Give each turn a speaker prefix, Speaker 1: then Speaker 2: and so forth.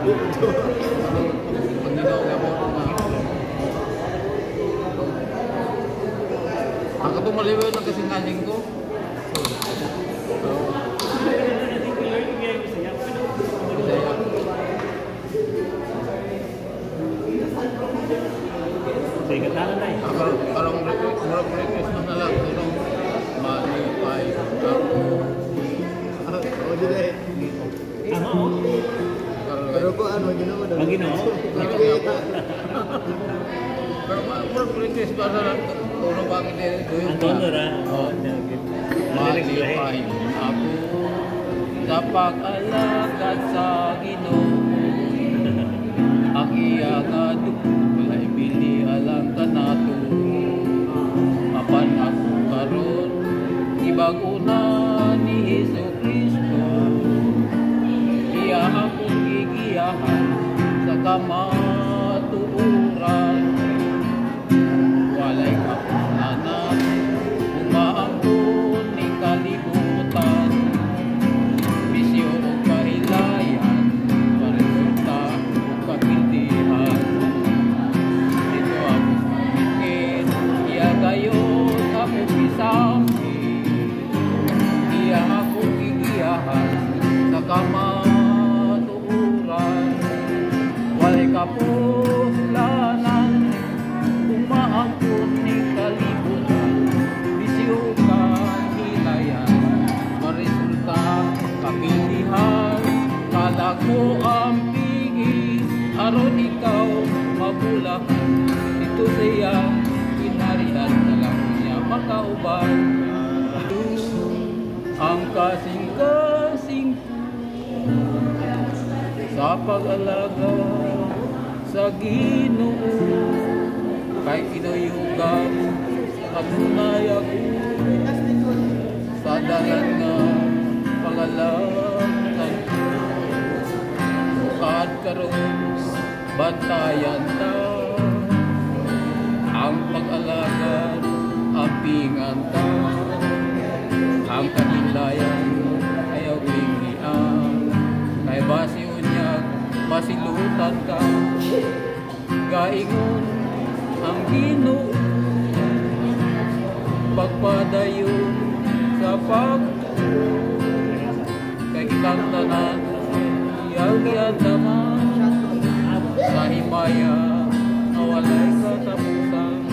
Speaker 1: Paginaw nga mo ako po maliwin ng kasingaling ko.
Speaker 2: Sige, katalan na eh.
Speaker 1: Parang request mo na lang. Malipay ako.
Speaker 3: Oo, dito eh.
Speaker 2: Ano?
Speaker 3: Pero ko ano, ginawa daw.
Speaker 2: Maginawa?
Speaker 1: Pero parang request ba na lang? Kung bakit ito yung
Speaker 2: Ang tono ra?
Speaker 1: Oo. Malipay ako sa pag-alagad sa Ginoo. Ang iyang walay bili alang kanato. Apan ako karon ibago na ni Hesu Kristo. Iya akong gigiyahan sa kamatuuran. Walay kapunanan kung maambun ni kalibutan. Bisyo o kahilayan paresulta o kapintihan. Dito ako pamitin, iya gayon ako pisampi. Iya ako gigiyahan sa kamatuuran. Walay kapuslanan kung maambun ni kalibutan. Bisyo kahilayan paresulta kapintihan. Kala ko ang pigis aron ikaw mabulahan. Dito siyang kinarihan na lang niya makauban. Ang kasing-kasing sa pag-alaga sa Ginoo. Kay kinuyugan at tunay ako sa dalan nga pangalakan ko. Bukad karon bantayan ta ang pag-alagad apingan ta. Ang kanilayan ayaw tingnian. Kay basi unyag masilutan ka. Gaingon ang Ginoo pagpadayon sa pagtuo. Kay kitang tanan iyang giandaman sa himaya na walay katapusan.